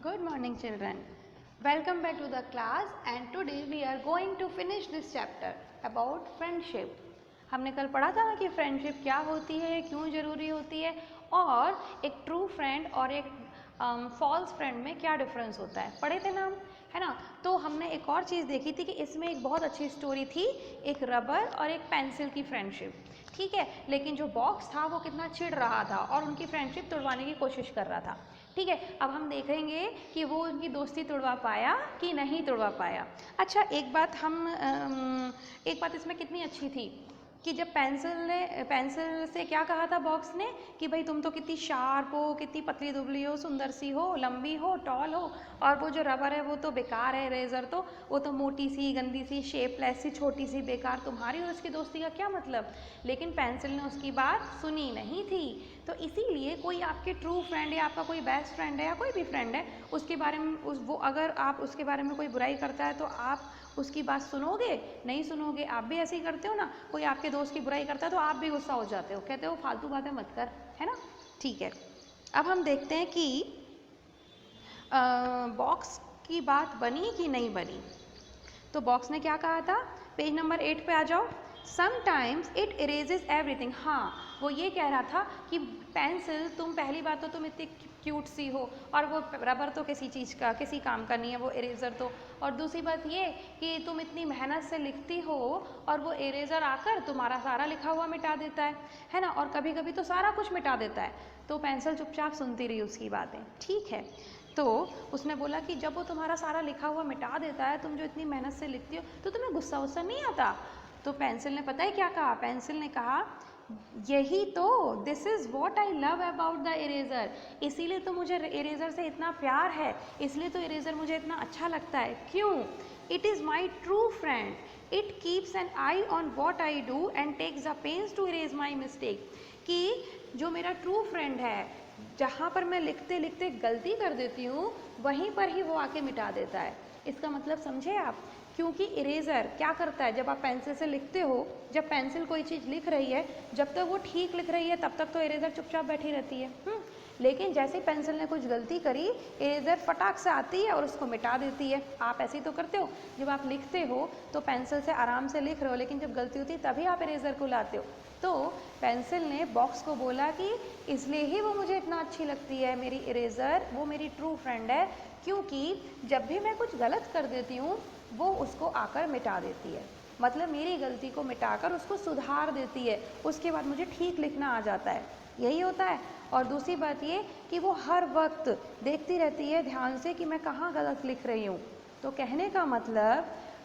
Good morning children. Welcome back to the class and today we are going to finish this chapter about friendship. हमने कल पढ़ा था ना कि friendship क्या होती है, क्यों ज़रूरी होती है और एक ट्रू फ्रेंड और एक फॉल्स फ्रेंड में क्या डिफरेंस होता है, पढ़े थे ना हम, है ना। तो हमने एक और चीज़ देखी थी कि इसमें एक बहुत अच्छी स्टोरी थी, एक रबर और एक पेंसिल की फ्रेंडशिप, ठीक है। लेकिन जो बॉक्स था वो कितना चिढ़ रहा था और उनकी फ्रेंडशिप तोड़वाने की कोशिश कर रहा था, ठीक है। अब हम देखेंगे कि वो उनकी दोस्ती तोड़वा पाया कि नहीं तोड़वा पाया। अच्छा, एक बात इसमें कितनी अच्छी थी कि जब पेंसिल से क्या कहा था बॉक्स ने कि भाई तुम तो कितनी शार्प हो, कितनी पतली दुबली हो, सुंदर सी हो, लंबी हो, टॉल हो, और वो जो रबर है वो तो बेकार है, इरेजर तो वो तो मोटी सी, गंदी सी, शेपलेस सी, छोटी सी, बेकार, तुम्हारी और उसकी दोस्ती का क्या मतलब। लेकिन पेंसिल ने उसकी बात सुनी नहीं थी। तो इसीलिए कोई आपके ट्रू फ्रेंड या आपका कोई बेस्ट फ्रेंड है या कोई भी फ्रेंड है, उसके बारे में वो अगर आप उसके बारे में कोई बुराई करता है तो आप उसकी बात सुनोगे? नहीं सुनोगे। आप भी ऐसे ही करते हो ना, कोई आपके दोस्त की बुराई करता है तो आप भी गुस्सा हो जाते हो, कहते हो फालतू बातें मत कर, है ना। ठीक है, अब हम देखते हैं कि बॉक्स की बात बनी कि नहीं बनी। तो बॉक्स ने क्या कहा था, पेज नंबर 8 पे आ जाओ। Sometimes it erases everything. हाँ, वो ये कह रहा था कि पेंसिल, तुम पहली बात तो तुम इतनी क्यूट सी हो और वो रबर तो किसी चीज़ का, किसी काम का नहीं है वो इरेज़र तो। और दूसरी बात ये कि तुम इतनी मेहनत से लिखती हो और वो इरेज़र आकर तुम्हारा सारा लिखा हुआ मिटा देता है ना, और कभी कभी तो सारा कुछ मिटा देता है। तो पेंसिल चुपचाप सुनती रही उसकी बातें, ठीक है। तो उसने बोला कि जब वो तुम्हारा सारा लिखा हुआ मिटा देता है, तुम जो इतनी मेहनत से लिखती हो, तो तुम्हें गुस्सा वुस्सा नहीं आता। तो पेंसिल ने पता है क्या कहा, पेंसिल ने कहा यही तो, this is what I love about the eraser. इसीलिए तो मुझे इरेज़र से इतना प्यार है, इसलिए तो इरेज़र मुझे इतना अच्छा लगता है। क्यों? It is my true friend, it keeps an eye on what I do and takes the pains to erase my mistake. कि जो मेरा ट्रू फ्रेंड है, जहाँ पर मैं लिखते लिखते गलती कर देती हूँ वहीं पर ही वो आके मिटा देता है। इसका मतलब समझे आप, क्योंकि इरेज़र क्या करता है, जब आप पेंसिल से लिखते हो, जब पेंसिल कोई चीज़ लिख रही है, जब तक वो ठीक लिख रही है तब तक तो इरेज़र चुपचाप बैठी रहती है। लेकिन जैसे ही पेंसिल ने कुछ गलती करी, इरेज़र फटाक से आती है और उसको मिटा देती है। आप ऐसे ही तो करते हो, जब आप लिखते हो तो पेंसिल से आराम से लिख रहे हो, लेकिन जब गलती होती है तभी आप इरेज़र को लाते हो। तो पेंसिल ने बॉक्स को बोला कि इसलिए ही वो मुझे इतना अच्छी लगती है, मेरी इरेज़र, वो मेरी ट्रू फ्रेंड है, क्योंकि जब भी मैं कुछ गलत कर देती हूँ वो उसको आकर मिटा देती है। मतलब मेरी गलती को मिटाकर उसको सुधार देती है, उसके बाद मुझे ठीक लिखना आ जाता है, यही होता है। और दूसरी बात ये कि वो हर वक्त देखती रहती है ध्यान से कि मैं कहाँ गलत लिख रही हूँ। तो कहने का मतलब,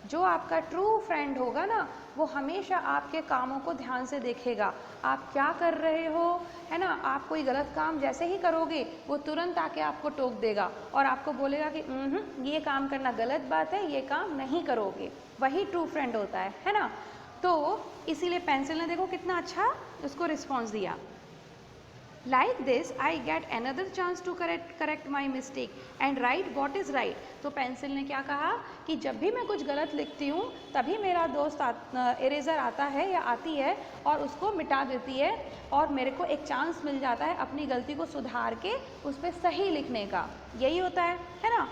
जो आपका ट्रू फ्रेंड होगा ना, वो हमेशा आपके कामों को ध्यान से देखेगा, आप क्या कर रहे हो, है ना। आप कोई गलत काम जैसे ही करोगे वो तुरंत आके आपको टोक देगा और आपको बोलेगा कि ये काम करना गलत बात है, ये काम नहीं करोगे। वही ट्रू फ्रेंड होता है ना। तो इसीलिए पेंसिल ने देखो कितना अच्छा उसको रिस्पॉन्स दिया। Like this, I get another chance to correct my mistake and write what is right. तो पेंसिल ने क्या कहा कि जब भी मैं कुछ गलत लिखती हूँ तभी मेरा दोस्त इरेज़र आता है या आती है और उसको मिटा देती है, और मेरे को एक चांस मिल जाता है अपनी गलती को सुधार के उस पर सही लिखने का। यही होता है ना।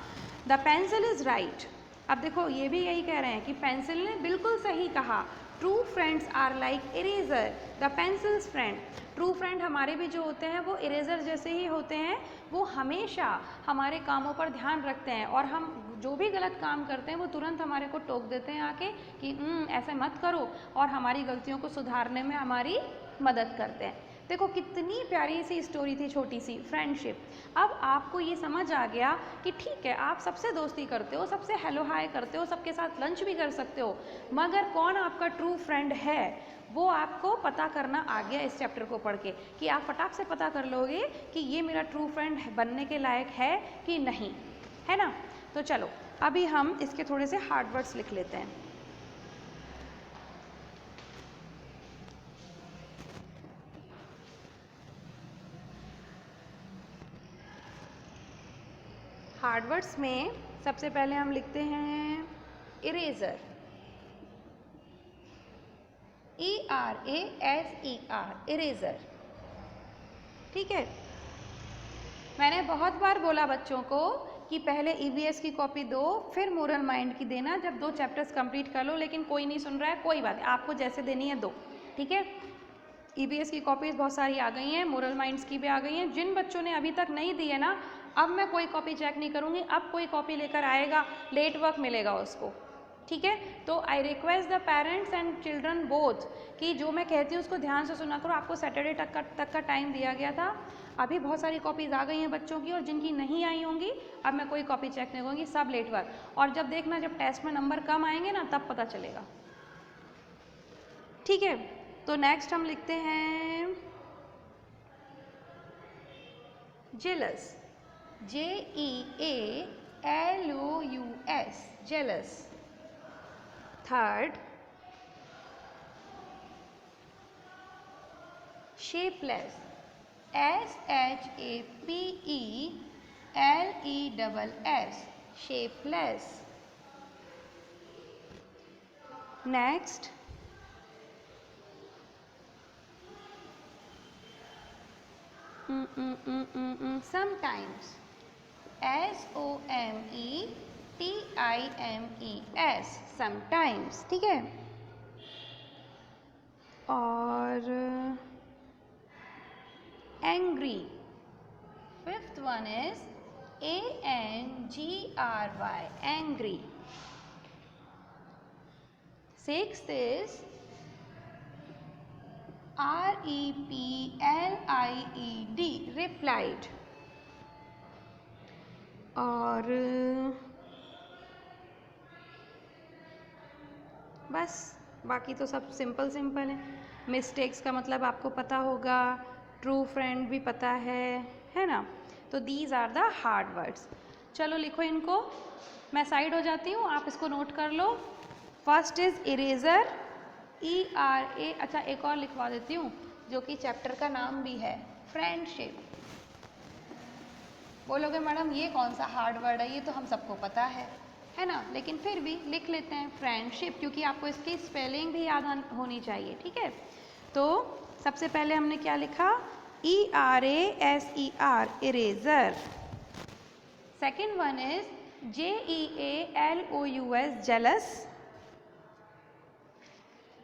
The pencil is right. अब देखो ये भी यही कह रहे हैं कि पेंसिल ने बिल्कुल सही कहा, true friends are like eraser the pencil's friend. True friend हमारे भी जो होते हैं वो इरेज़र जैसे ही होते हैं, वो हमेशा हमारे कामों पर ध्यान रखते हैं और हम जो भी गलत काम करते हैं वो तुरंत हमारे को टोक देते हैं आके कि ऐसे मत करो, और हमारी गलतियों को सुधारने में हमारी मदद करते हैं। देखो कितनी प्यारी सी स्टोरी थी, छोटी सी फ्रेंडशिप। अब आपको ये समझ आ गया कि ठीक है, आप सबसे दोस्ती करते हो, सबसे हेलो हाय करते हो, सबके साथ लंच भी कर सकते हो, मगर कौन आपका ट्रू फ्रेंड है वो आपको पता करना आ गया इस चैप्टर को पढ़ के, कि आप फटाक से पता कर लोगे कि ये मेरा ट्रू फ्रेंड बनने के लायक है कि नहीं, है ना। तो चलो अभी हम इसके थोड़े से हार्ड वर्ड्स लिख लेते हैं। हार्ड वर्ड्स में सबसे पहले हम लिखते हैं इरेज़र, ERASER, इरेज़र, ठीक है। मैंने बहुत बार बोला बच्चों को कि पहले ईवीएस की कॉपी दो फिर मोरल माइंड की देना जब 2 चैप्टर्स कंप्लीट कर लो, लेकिन कोई नहीं सुन रहा है, कोई बात नहीं, आपको जैसे देनी है दो, ठीक है। ईवीएस की कॉपीज़ बहुत सारी आ गई हैं, मोरल माइंड्स की भी आ गई हैं। जिन बच्चों ने अभी तक नहीं दी है ना, अब मैं कोई कॉपी चेक नहीं करूँगी, अब कोई कॉपी लेकर आएगा लेट वर्क मिलेगा उसको, ठीक है। तो I request the parents and children both कि जो मैं कहती हूँ उसको ध्यान से सुना करो। आपको सैटरडे तक का टाइम दिया गया था, अभी बहुत सारी कॉपीज़ आ गई हैं बच्चों की, और जिनकी नहीं आई होंगी अब मैं कोई कॉपी चेक नहीं करूँगी, सब लेट वर्क। और जब देखना जब टेस्ट में नंबर कम आएंगे ना तब पता चलेगा, ठीक है। तो नेक्स्ट हम लिखते हैं jealous, JEALOUS, jealous. Third shapeless, SHAPELESS, shapeless. Next sometimes, SOMETIMES, sometimes, ठीक है। और angry, fifth one is ANGRY, angry. Sixth is REPLIED, replied. और बस बाकी तो सब सिंपल सिंपल है। मिस्टेक्स का मतलब आपको पता होगा, ट्रू फ्रेंड भी पता है ना। तो these are the hard words. चलो लिखो इनको, मैं साइड हो जाती हूँ, आप इसको नोट कर लो। First is eraser, ERA। अच्छा एक और लिखवा देती हूँ जो कि चैप्टर का नाम भी है, फ्रेंडशिप। बोलोगे मैडम ये कौन सा हार्ड वर्ड है, ये तो हम सबको पता है ना, लेकिन फिर भी लिख लेते हैं फ्रेंडशिप, क्योंकि आपको इसकी स्पेलिंग भी याद होनी चाहिए, ठीक है। तो सबसे पहले हमने क्या लिखा, ERASER, eraser. Second one is JEALOUS, jealous.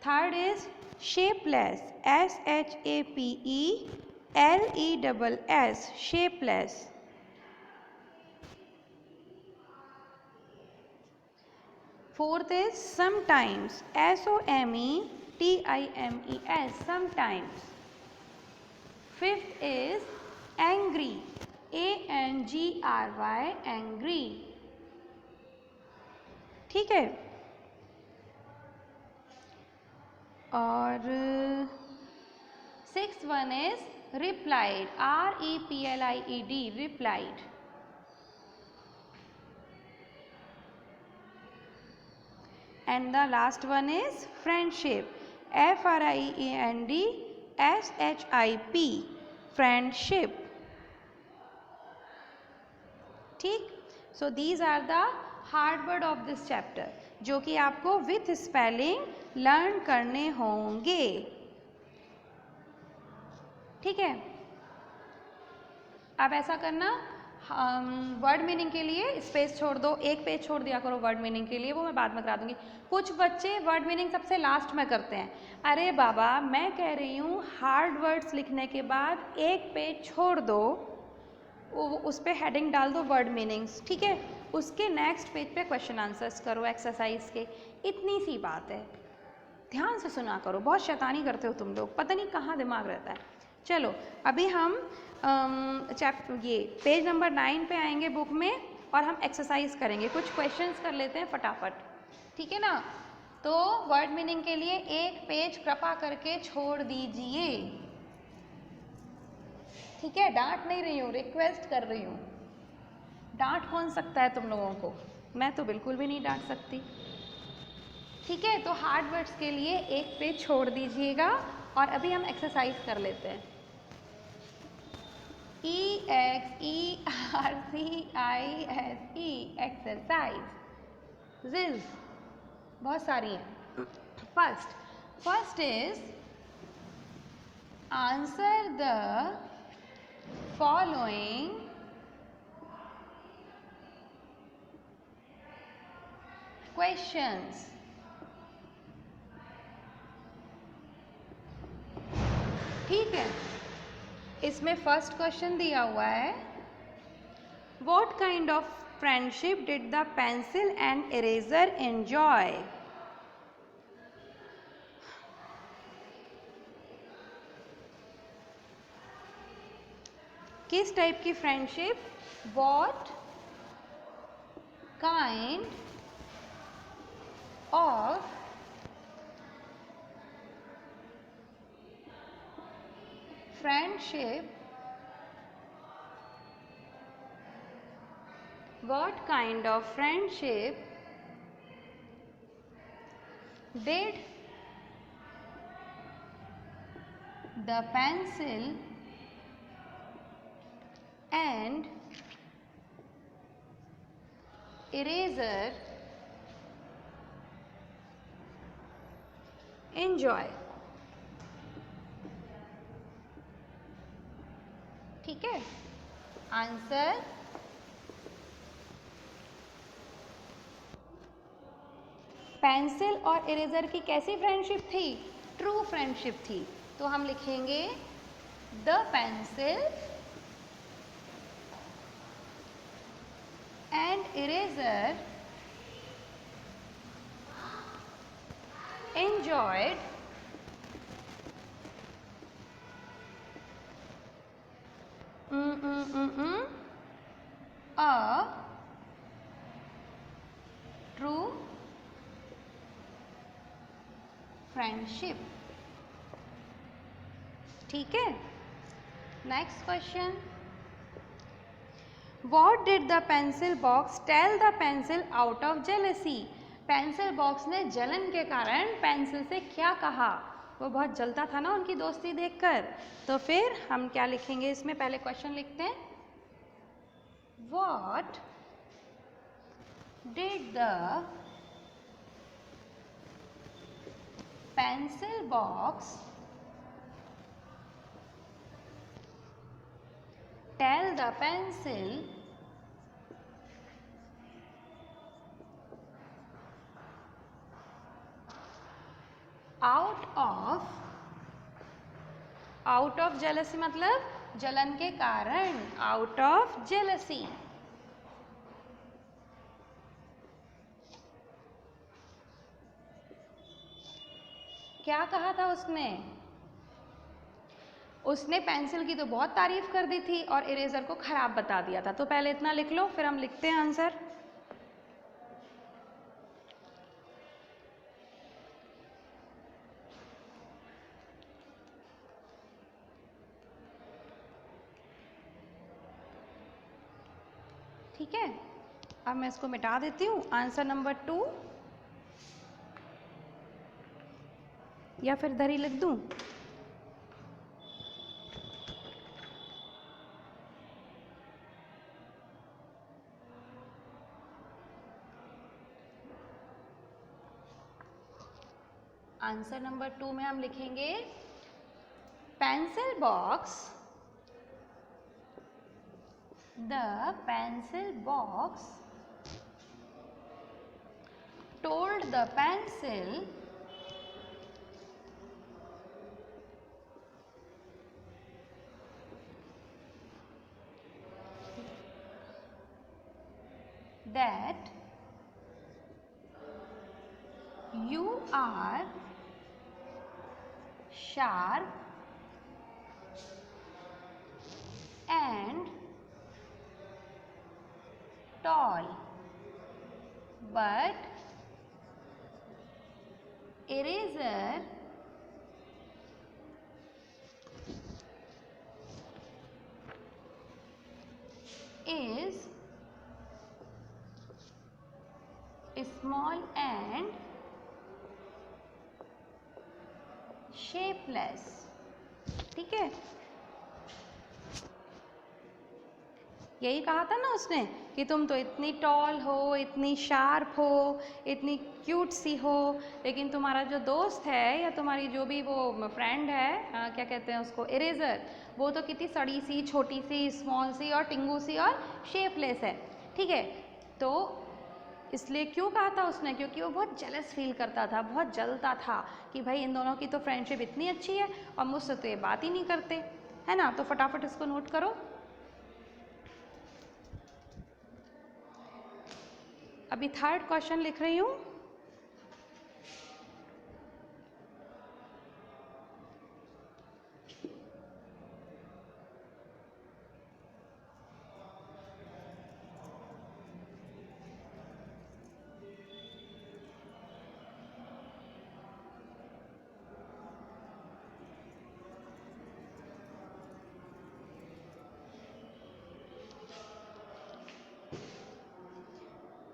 Third is shapeless, SHAPELESS, shapeless. Fourth is sometimes, SOMETIMES, sometimes. Fifth is angry, ANGRY, angry, ठीक है। और sixth one is replied, REPLIED, replied. And the last one is friendship, FRIENDSHIP, friendship, ठीक। So these are the hard word of this chapter, जो कि आपको with spelling learn करने होंगे, ठीक है। अब ऐसा करना, वर्ड मीनिंग के लिए स्पेस छोड़ दो, एक पेज छोड़ दिया करो वर्ड मीनिंग के लिए, वो मैं बाद में करा दूंगी। कुछ बच्चे वर्ड मीनिंग सबसे लास्ट में करते हैं। अरे बाबा मैं कह रही हूँ हार्ड वर्ड्स लिखने के बाद एक पेज छोड़ दो, उस पर हेडिंग डाल दो वर्ड मीनिंग्स, ठीक है। उसके नेक्स्ट पेज पे क्वेश्चन आंसर्स करो एक्सरसाइज के, इतनी सी बात है। ध्यान से सुना करो, बहुत शैतानी करते हो तुम लोग, पता नहीं कहाँ दिमाग रहता है। चलो अभी हम ये पेज नंबर 9 पे आएंगे बुक में, और हम एक्सरसाइज करेंगे, कुछ क्वेश्चंस कर लेते हैं फटाफट, ठीक है ना। तो वर्ड मीनिंग के लिए एक पेज कृपा करके छोड़ दीजिए, ठीक है। डांट नहीं रही हूँ, रिक्वेस्ट कर रही हूँ। डांट कौन सकता है तुम लोगों को, मैं तो बिल्कुल भी नहीं डांट सकती, ठीक है। तो हार्ड वर्ड्स के लिए एक पेज छोड़ दीजिएगा, और अभी हम एक्सरसाइज कर लेते हैं। EXERCISE, एक्सरसाइज, जिज बहुत सारी हैं। First is answer the following questions. ठीक है, इसमें फर्स्ट क्वेश्चन दिया हुआ है, What kind of friendship did the pencil and eraser enjoy? किस टाइप की friendship? What kind of friendship, what kind of friendship did the pencil and eraser enjoy? ठीक है, आंसर पेंसिल और इरेजर की कैसी फ्रेंडशिप थी? ट्रू फ्रेंडशिप थी। तो हम लिखेंगे the pencil and eraser enjoyed a true friendship. ठीक है, next question, What did the pencil box tell the pencil out of jealousy? Pencil box ने जलन के कारण पेंसिल से क्या कहा? वो बहुत जलता था ना उनकी दोस्ती देखकर। तो फिर हम क्या लिखेंगे इसमें? पहले क्वेश्चन लिखते हैं, What did the pencil box tell the pencil out of jealousy मतलब जलन के कारण, out of jealousy। क्या कहा था उसने? उसने पेंसिल की तो बहुत तारीफ कर दी थी और इरेजर को खराब बता दिया था। तो पहले इतना लिख लो, फिर हम लिखते हैं आंसर। ठीक है, अब मैं इसको मिटा देती हूँ। आंसर नंबर 2 या फिर इधर ही लिख दूँ? आंसर नंबर 2 में हम लिखेंगे pencil box, the pencil box told the pencil that you are sharp and tall, but eraser is small and shapeless। ठीक है, यही कहा था ना उसने कि तुम तो इतनी टॉल हो, इतनी शार्प हो, इतनी क्यूट सी हो, लेकिन तुम्हारा जो दोस्त है या तुम्हारी जो भी वो फ्रेंड है, क्या कहते हैं उसको, इरेजर, वो तो कितनी सड़ी सी, छोटी सी, स्मॉल सी और टिंगू सी और शेपलेस है। ठीक है, तो इसलिए क्यों कहा था उसने? क्योंकि वो बहुत जेलस फील करता था, बहुत जलता था कि भाई इन दोनों की तो फ्रेंडशिप इतनी अच्छी है और मुझसे तो ये बात ही नहीं करते, है ना। तो फटाफट इसको नोट करो। अभी थर्ड क्वेश्चन लिख रही हूँ।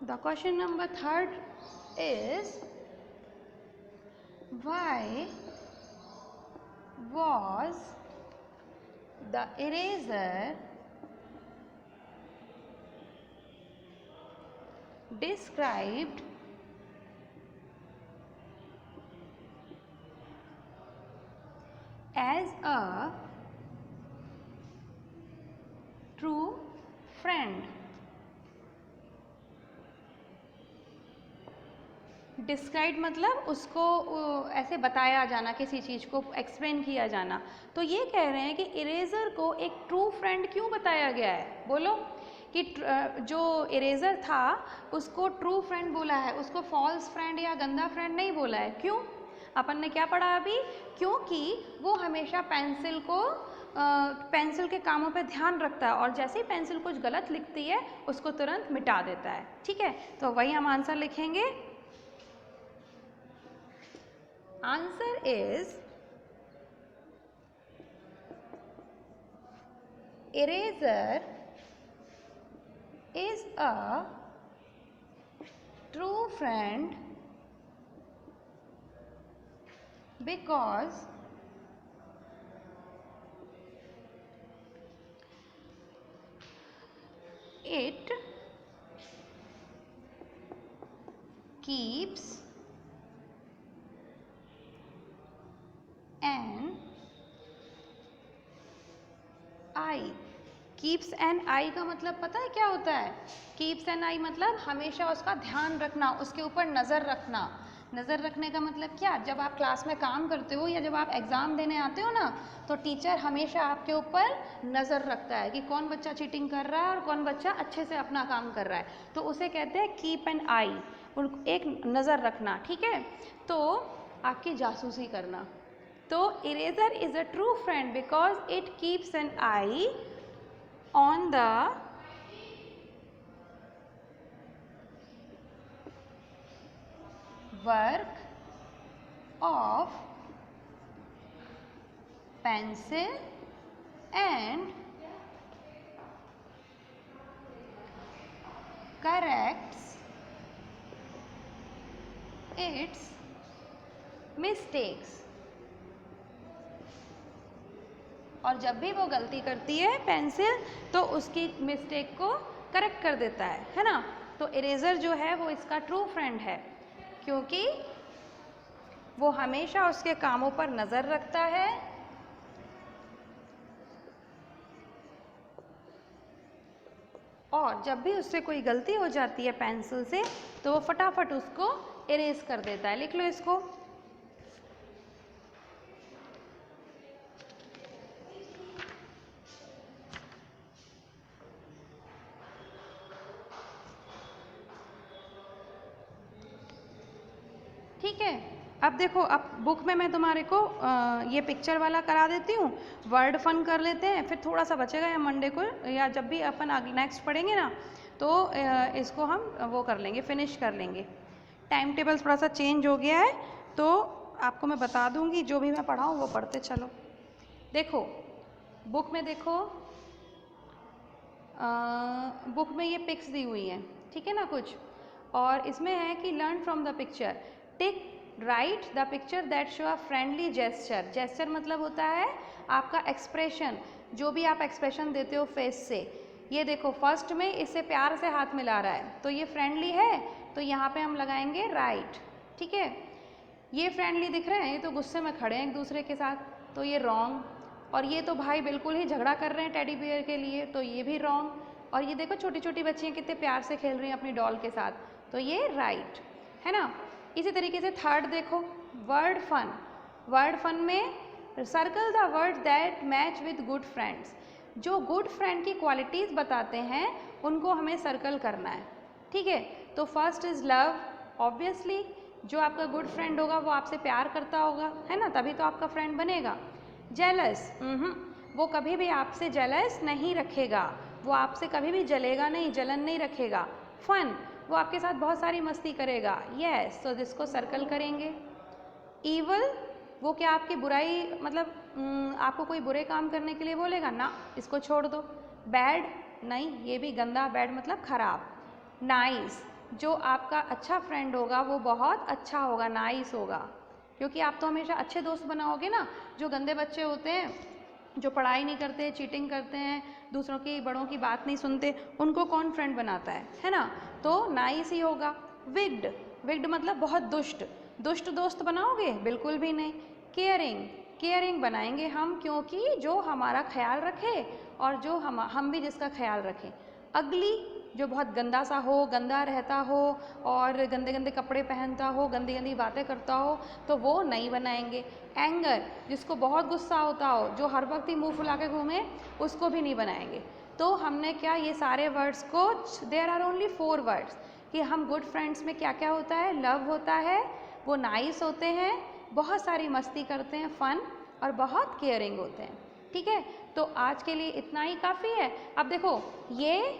The question number third is, why was the eraser described as a true friend? Describe मतलब उसको ऐसे बताया जाना, किसी चीज़ को एक्सप्लेन किया जाना। तो ये कह रहे हैं कि इरेज़र को एक ट्रू फ्रेंड क्यों बताया गया है? बोलो कि जो इरेज़र था उसको ट्रू फ्रेंड बोला है, उसको फॉल्स फ्रेंड या गंदा फ्रेंड नहीं बोला है। क्यों? अपन ने क्या पढ़ा अभी? क्योंकि वो हमेशा पेंसिल के कामों पे ध्यान रखता है और जैसे ही पेंसिल कुछ गलत लिखती है उसको तुरंत मिटा देता है। ठीक है, तो वही हम आंसर लिखेंगे। Answer is, eraser is a true friend because it keeps an eye। Keeps an eye का मतलब पता है क्या होता है? कीप्स एन आई मतलब हमेशा उसका ध्यान रखना, उसके ऊपर नज़र रखना। नज़र रखने का मतलब क्या? जब आप क्लास में काम करते हो या जब आप एग्ज़ाम देने आते हो ना, तो टीचर हमेशा आपके ऊपर नज़र रखता है कि कौन बच्चा चीटिंग कर रहा है और कौन बच्चा अच्छे से अपना काम कर रहा है। तो उसे कहते हैं कीप एन आई, एक नज़र रखना। ठीक है, तो आपकी जासूसी करना। तो eraser is a true friend because it keeps an eye on the work of pencil and corrects its mistakes। और जब भी वो गलती करती है पेंसिल तो उसकी मिस्टेक को करेक्ट कर देता है ना। तो इरेज़र जो है वो इसका ट्रू फ्रेंड है क्योंकि वो हमेशा उसके कामों पर नज़र रखता है और जब भी उससे कोई गलती हो जाती है पेंसिल से तो वो फटाफट उसको इरेज कर देता है। लिख लो इसको। ठीक है, अब देखो, अब बुक में मैं तुम्हारे को ये पिक्चर वाला करा देती हूँ, वर्ड फन कर लेते हैं, फिर थोड़ा सा बचेगा या मंडे को या जब भी अपन नेक्स्ट पढ़ेंगे ना तो इसको हम वो कर लेंगे, फिनिश कर लेंगे। टाइम टेबल थोड़ा सा चेंज हो गया है तो आपको मैं बता दूँगी, जो भी मैं पढ़ाऊँ वो पढ़ते चलो। देखो बुक में देखो, बुक में ये पिक्स दी हुई हैं, ठीक है ना कुछ, और इसमें है कि learn from the picture, tick right the picture that show a friendly gesture. Gesture मतलब होता है आपका एक्सप्रेशन, जो भी आप एक्सप्रेशन देते हो फेस से। ये देखो फर्स्ट में इससे प्यार से हाथ मिला रहा है तो ये फ्रेंडली है, तो यहाँ पे हम लगाएंगे राइट। ठीक है, ये फ्रेंडली दिख रहे हैं, ये तो गुस्से में खड़े हैं एक दूसरे के साथ, तो ये रॉन्ग। और ये तो भाई बिल्कुल ही झगड़ा कर रहे हैं टेडी बियर के लिए, तो ये भी रॉन्ग। और ये देखो छोटी छोटी बच्चियाँ कितने प्यार से खेल रही हैं अपनी डॉल के साथ, तो ये राइट है ना। इसी तरीके से थर्ड देखो, वर्ड फन। वर्ड फन में circle the words that match with good friends. जो गुड फ्रेंड की क्वालिटीज़ बताते हैं उनको हमें सर्कल करना है, ठीक है। तो फर्स्ट इज़ लव, ऑब्वियसली जो आपका गुड फ्रेंड होगा वो आपसे प्यार करता होगा, है ना, तभी तो आपका फ्रेंड बनेगा। जेलस, वो कभी भी आपसे जेलस नहीं रखेगा, वो आपसे कभी भी जलेगा नहीं, जलन नहीं रखेगा। फन, वो आपके साथ बहुत सारी मस्ती करेगा, यस, तो जिसको सर्कल करेंगे। ईवल, वो क्या आपकी बुराई मतलब आपको कोई बुरे काम करने के लिए बोलेगा ना, इसको छोड़ दो। बैड, नहीं, ये भी गंदा, बैड मतलब खराब। नाइस, जो आपका अच्छा फ्रेंड होगा वो बहुत अच्छा होगा, नाइस होगा, क्योंकि आप तो हमेशा अच्छे दोस्त बनाओगे ना। जो गंदे बच्चे होते हैं, जो पढ़ाई नहीं करते, चीटिंग करते हैं, दूसरों की बड़ों की बात नहीं सुनते, उनको कौन फ्रेंड बनाता है ना, तो नाइस ही होगा। विग्ड, विग्ड मतलब बहुत दुष्ट, दुष्ट दोस्त बनाओगे, बिल्कुल भी नहीं। केयरिंग, केयरिंग बनाएंगे हम, क्योंकि जो हमारा ख्याल रखे और जो हम भी जिसका ख्याल रखें। अगली, जो बहुत गंदा सा हो, गंदा रहता हो और गंदे गंदे कपड़े पहनता हो, गंदी गंदी बातें करता हो, तो वो नहीं बनाएंगे। एंगर, जिसको बहुत गुस्सा होता हो, जो हर वक्त ही मुंह फुला के घूमे, उसको भी नहीं बनाएंगे। तो हमने क्या, ये सारे वर्ड्स को, देयर आर ओनली 4 वर्ड्स कि हम गुड फ्रेंड्स में क्या क्या होता है, लव होता है, वो नाइस होते हैं, बहुत सारी मस्ती करते हैं, फन, और बहुत केयरिंग होते हैं, ठीक है। तो आज के लिए इतना ही काफ़ी है। अब देखो, ये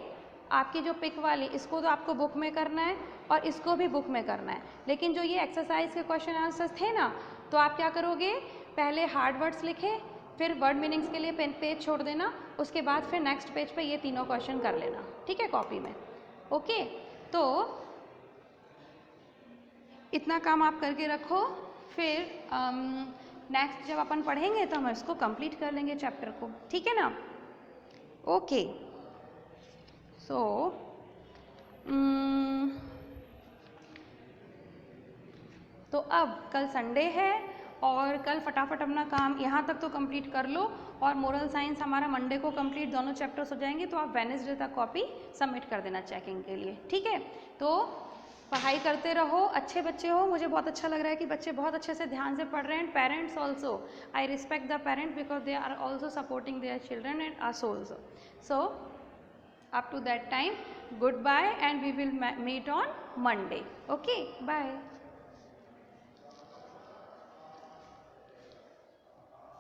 आपकी जो पिक वाली, इसको तो आपको बुक में करना है और इसको भी बुक में करना है, लेकिन जो ये एक्सरसाइज के क्वेश्चन आंसर्स थे ना, तो आप क्या करोगे, पहले हार्ड वर्ड्स लिखे, फिर वर्ड मीनिंग्स के लिए पेज छोड़ देना, उसके बाद फिर नेक्स्ट पेज पे ये तीनों क्वेश्चन कर लेना, ठीक है, कॉपी में। ओके, तो इतना काम आप करके रखो, फिर नेक्स्ट जब अपन पढ़ेंगे तो हम इसको कंप्लीट कर लेंगे चैप्टर को, ठीक है ना। ओके, सो तो अब कल संडे है और कल फटाफट अपना काम यहाँ तक तो कंप्लीट कर लो, और मोरल साइंस हमारा मंडे को कंप्लीट, दोनों चैप्टर्स हो जाएंगे, तो आप वेडनेसडे तक कॉपी सबमिट कर देना चेकिंग के लिए, ठीक है। तो पढ़ाई करते रहो, अच्छे बच्चे हो, मुझे बहुत अच्छा लग रहा है कि बच्चे बहुत अच्छे से ध्यान से पढ़ रहे हैं। Parents also, I respect the parents because they are also supporting their children and us also. So up to that time, goodbye and we will meet on Monday. Okay, bye.